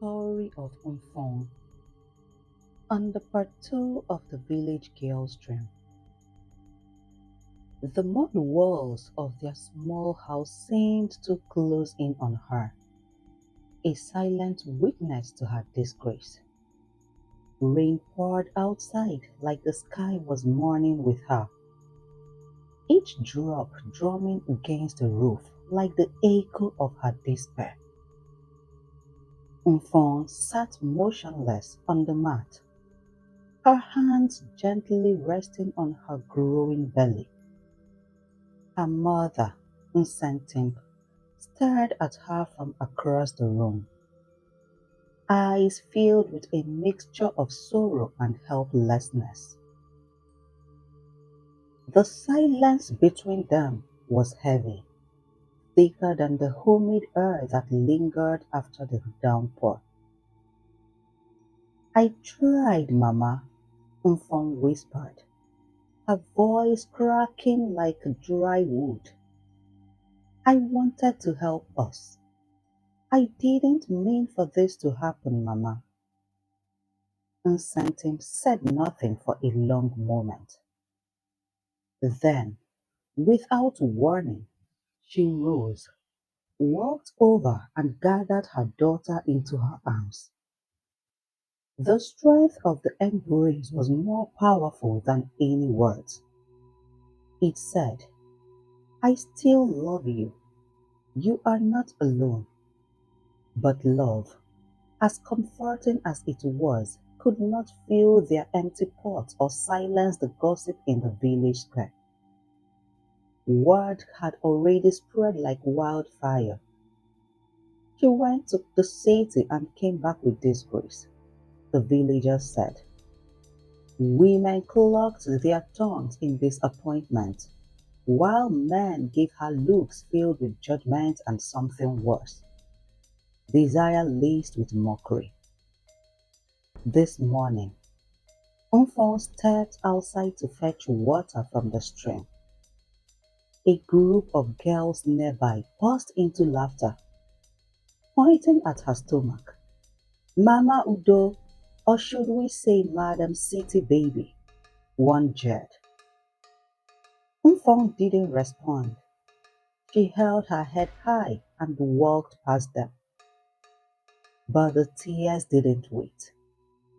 Story of Mfon. On the part two of the village girl's dream, the mud walls of their small house seemed to close in on her, a silent witness to her disgrace. Rain poured outside like the sky was mourning with her, each drop drumming against the roof like the echo of her despair. Mfon sat motionless on the mat, her hands gently resting on her growing belly. Her mother, Nsentim, stared at her from across the room, eyes filled with a mixture of sorrow and helplessness. The silence between them was heavy, thicker than the humid air that lingered after the downpour. I tried, Mama, Mfon whispered, her voice cracking like dry wood. I wanted to help us. I didn't mean for this to happen, Mama. Nsentim said nothing for a long moment. Then, without warning, she rose, walked over and gathered her daughter into her arms. The strength of the embrace was more powerful than any words. It said, I still love you. You are not alone. But love, as comforting as it was, could not fill their empty pots or silence the gossip in the village square. Word had already spread like wildfire. She went to the city and came back with disgrace, the villagers said. Women clucked their tongues in disappointment, while men gave her looks filled with judgment and something worse, desire laced with mockery. This morning, Mfon stepped outside to fetch water from the stream. A group of girls nearby burst into laughter, pointing at her stomach. Mama Udo, or should we say Madam City Baby, one jeered. Mfon didn't respond. She held her head high and walked past them. But the tears didn't wait.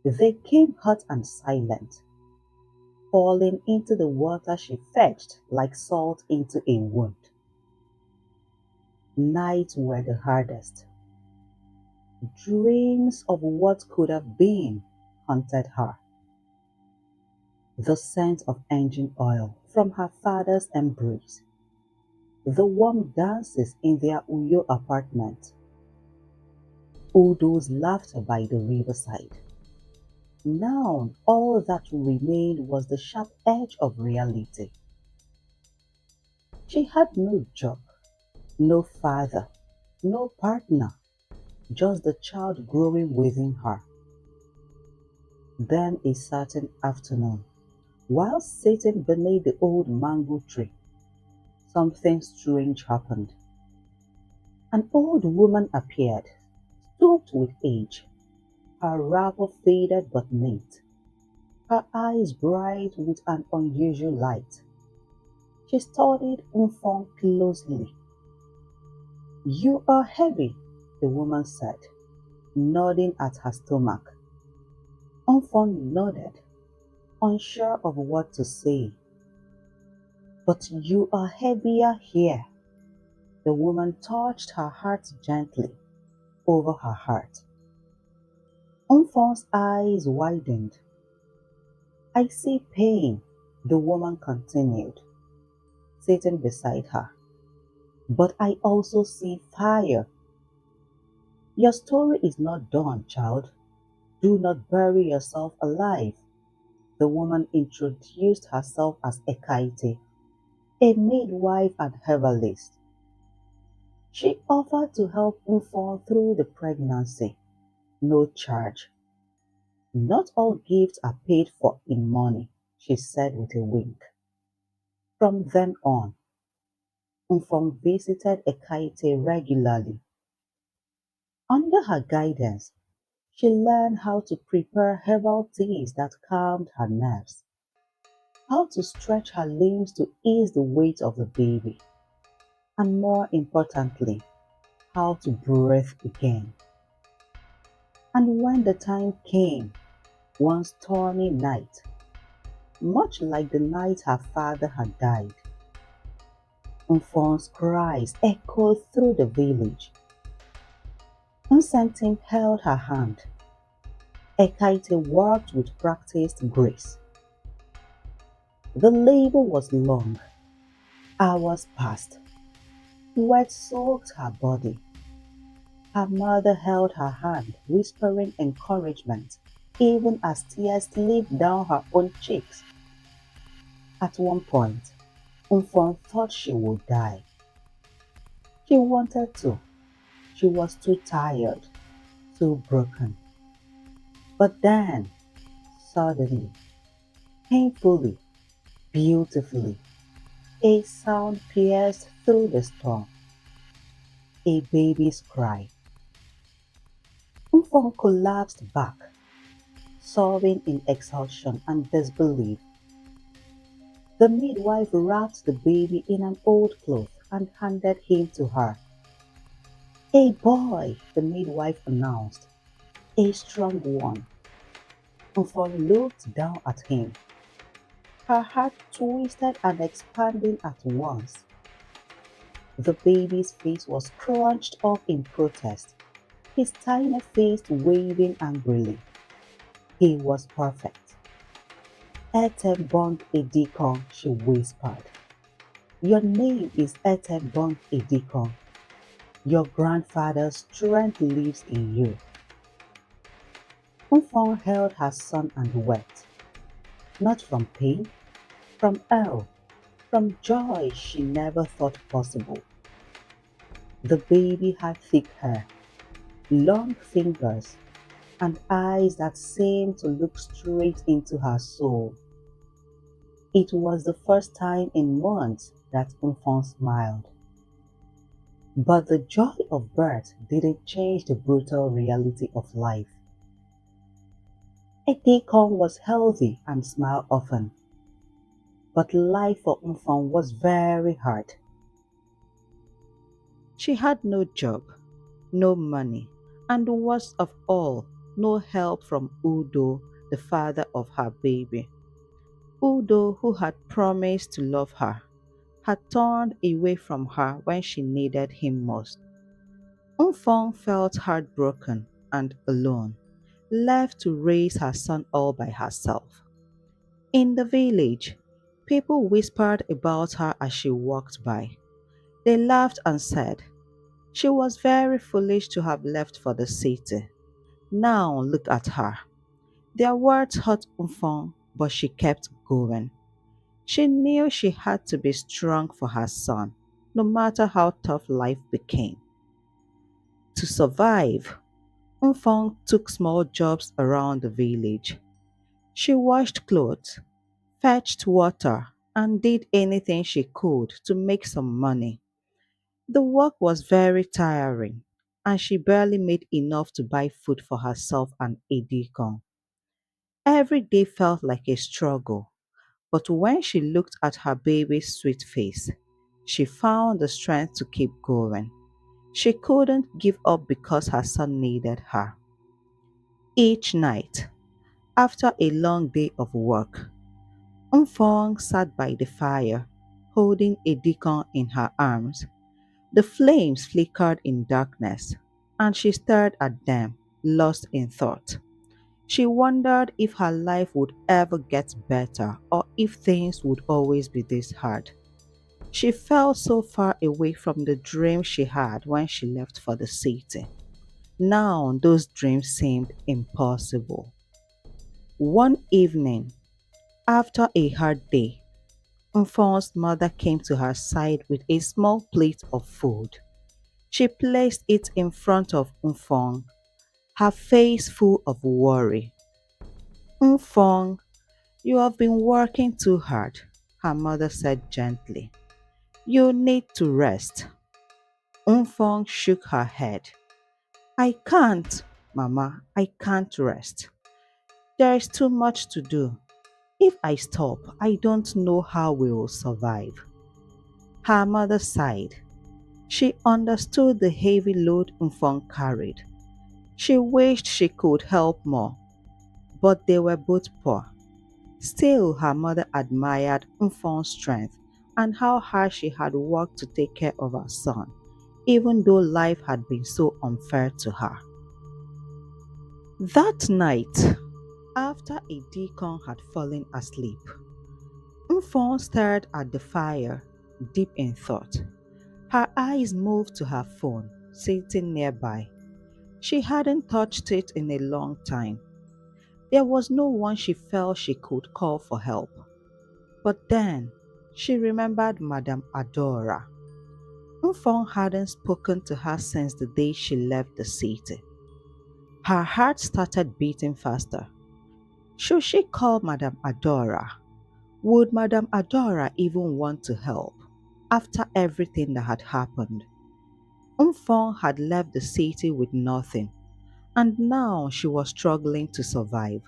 They came hot and silent, falling into the water she fetched like salt into a wound. Nights were the hardest. Dreams of what could have been haunted her. The scent of engine oil from her father's embrace, the warm dances in their Uyo apartment, Udo's laughter by the riverside. Now all that remained was the sharp edge of reality. She had no job, no father, no partner, just the child growing within her. Then a certain afternoon, while sitting beneath the old mango tree, something strange happened. An old woman appeared, stooped with age, her wrapper faded but neat, her eyes bright with an unusual light. She studied Mfon closely. You are heavy, the woman said, nodding at her stomach. Mfon nodded, unsure of what to say. But you are heavier here. The woman touched her heart gently over her heart. Mfon's eyes widened. I see pain, the woman continued, sitting beside her. But I also see fire. Your story is not done, child. Do not bury yourself alive. The woman introduced herself as Ekaite, a midwife and herbalist. She offered to help Mfon through the pregnancy, no charge. Not all gifts are paid for in money, she said with a wink. From then on, Mfon visited Ekaite regularly. Under her guidance, She learned how to prepare herbal teas that calmed her nerves, how to stretch her limbs to ease the weight of the baby, and more importantly, how to breathe again. And when the time came, one stormy night, much like the night her father had died, Mfon's cries echoed through the village. Nsentim held her hand. Ekaite worked with practiced grace. The labor was long. Hours passed. Sweat soaked her body. Her mother held her hand, whispering encouragement, even as tears slipped down her own cheeks. At one point, Mfon thought she would die. She wanted to. She was too tired, too broken. But then, suddenly, painfully, beautifully, a sound pierced through the storm. A baby's cry. Mfon collapsed back, sobbing in exhaustion and disbelief. The midwife wrapped the baby in an old cloth and handed him to her. A boy, the midwife announced, a strong one. Mfon looked down at him, her heart twisted and expanding at once. The baby's face was crunched up in protest, his tiny face waving angrily. He was perfect. Etebong Edikon, she whispered. Your name is Etebong Edikon. Your grandfather's strength lives in you. Mfon held her son and wept, not from pain, from awe, from joy she never thought possible. The baby had thick hair, long fingers, and eyes that seemed to look straight into her soul. It was the first time in months that Mfon smiled. But the joy of birth didn't change the brutal reality of life. Edekong was healthy and smiled often, but life for Mfon was very hard. She had no job, no money, and worst of all, no help from Udo, the father of her baby. Udo, who had promised to love her, had turned away from her when she needed him most. Mfong felt heartbroken and alone, left to raise her son all by herself. In the village, people whispered about her as she walked by. They laughed and said, she was very foolish to have left for the city. Now look at her. Their words hurt Mfong, but she kept going. She knew she had to be strong for her son, no matter how tough life became. To survive, Mfong took small jobs around the village. She washed clothes, fetched water, and did anything she could to make some money. The work was very tiring, and she barely made enough to buy food for herself and Edikon. Every day felt like a struggle, but when she looked at her baby's sweet face, she found the strength to keep going. She couldn't give up because her son needed her. Each night, after a long day of work, Mfong sat by the fire, holding a deacon in her arms. The flames flickered in darkness, and she stared at them, lost in thought. She wondered if her life would ever get better or if things would always be this hard. She felt so far away from the dreams she had when she left for the city. Now those dreams seemed impossible. One evening, after a hard day, Mfon's mother came to her side with a small plate of food. She placed it in front of Mfong, her face full of worry. Mfong, you have been working too hard, her mother said gently. You need to rest. Mfong shook her head. I can't. Mama, I can't rest. There is too much to do. If I stop, I don't know how we will survive. Her mother sighed. She understood the heavy load Mfon carried. She wished she could help more, but they were both poor. Still, her mother admired Mfon's strength and how hard she had worked to take care of her son, even though life had been so unfair to her. That night, after a deacon had fallen asleep, Mfon stared at the fire, deep in thought. Her eyes moved to her phone, sitting nearby. She hadn't touched it in a long time. There was no one she felt she could call for help. But then, she remembered Madam Adaora. Mfon hadn't spoken to her since the day she left the city. Her heart started beating faster. Should she call Madam Adaora? Would Madam Adaora even want to help after everything that had happened? Mfon had left the city with nothing, and now she was struggling to survive.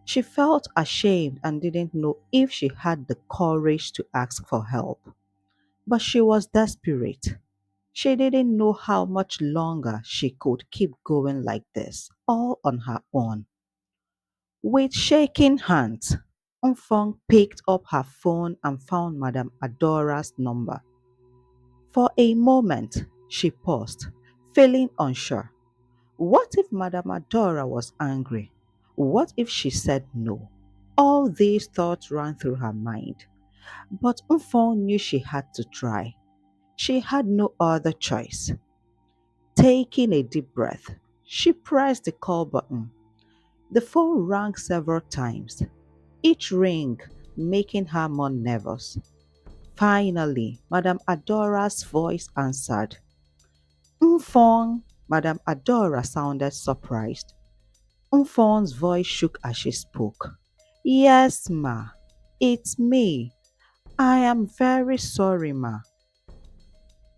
She felt ashamed and didn't know if she had the courage to ask for help. But she was desperate. She didn't know how much longer she could keep going like this, all on her own. With shaking hands, Mfong picked up her phone and found Madame Adora's number. For a moment, she paused, feeling unsure. What if Madame Adora was angry? What if she said no? All these thoughts ran through her mind. But Mfong knew she had to try. She had no other choice. Taking a deep breath, she pressed the call button. The phone rang several times, each ring making her more nervous. Finally, Madame Adora's voice answered. Mfong, Madame Adora sounded surprised. Mfong's voice shook as she spoke. Yes, ma. It's me. I am very sorry, ma.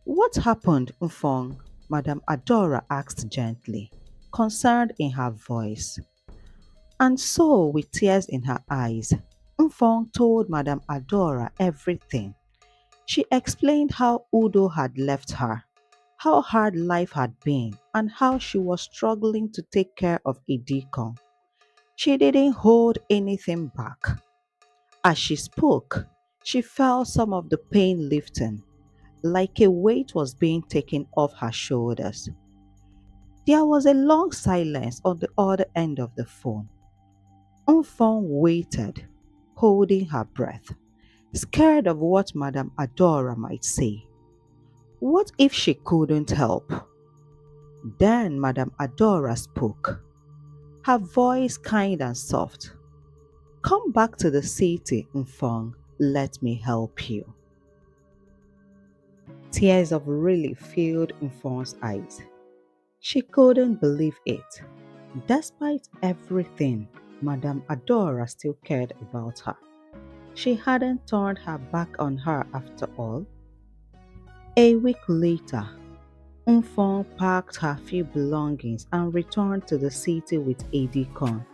What happened, Mfong? Madame Adora asked gently, concerned in her voice. And so, with tears in her eyes, Mfong told Madame Adora everything. She explained how Udo had left her, how hard life had been, and how she was struggling to take care of a deacon. She didn't hold anything back. As she spoke, she felt some of the pain lifting, like a weight was being taken off her shoulders. There was a long silence on the other end of the phone. Mfon waited, holding her breath, scared of what Madame Adora might say. What if she couldn't help? Then Madame Adora spoke, her voice kind and soft. Come back to the city, Mfong. Let me help you. Tears of relief filled Mfong's eyes. She couldn't believe it. Despite everything, Madame Adora still cared about her. She hadn't turned her back on her after all. A week later, Mfong packed her few belongings and returned to the city with a deacon.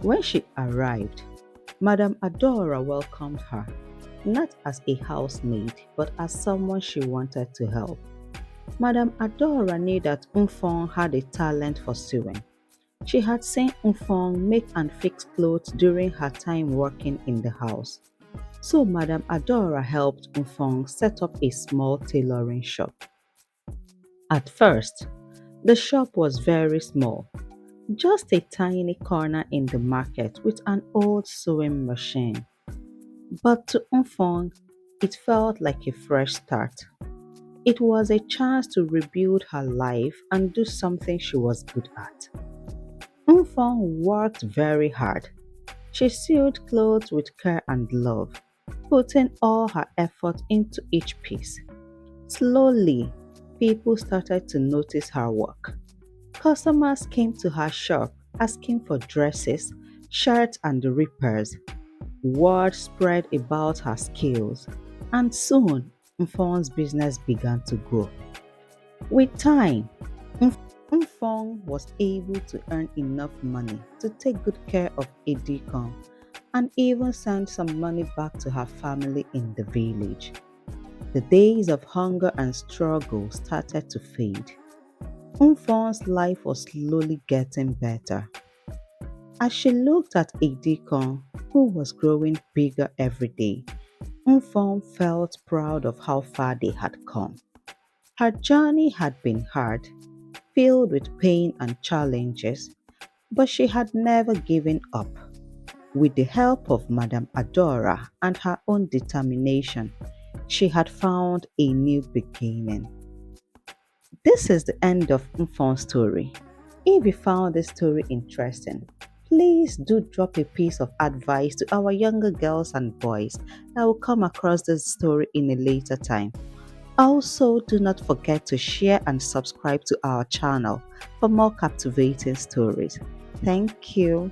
When she arrived, Madame Adora welcomed her, not as a housemaid, but as someone she wanted to help. Madame Adora knew that Mfong had a talent for sewing. She had seen Mfong make and fix clothes during her time working in the house. So Madame Adora helped Mfong set up a small tailoring shop. At first, the shop was very small, just a tiny corner in the market with an old sewing machine. But to Mfong, it felt like a fresh start. It was a chance to rebuild her life and do something she was good at. Mfong worked very hard. She sewed clothes with care and love, putting all her effort into each piece. Slowly, people started to notice her work. Customers came to her shop asking for dresses, shirts, and repairs. Word spread about her skills, and soon Mfon's business began to grow. With time, Mfon was able to earn enough money to take good care of Edikon and even send some money back to her family in the village. The days of hunger and struggle started to fade. Mfon's life was slowly getting better. As she looked at Edikon, who was growing bigger every day, Mfon felt proud of how far they had come. Her journey had been hard, filled with pain and challenges, but she had never given up. With the help of Madam Adaora and her own determination, she had found a new beginning. This is the end of Mfon's story. If you found this story interesting, please do drop a piece of advice to our younger girls and boys that will come across this story in a later time. Also, do not forget to share and subscribe to our channel for more captivating stories. Thank you.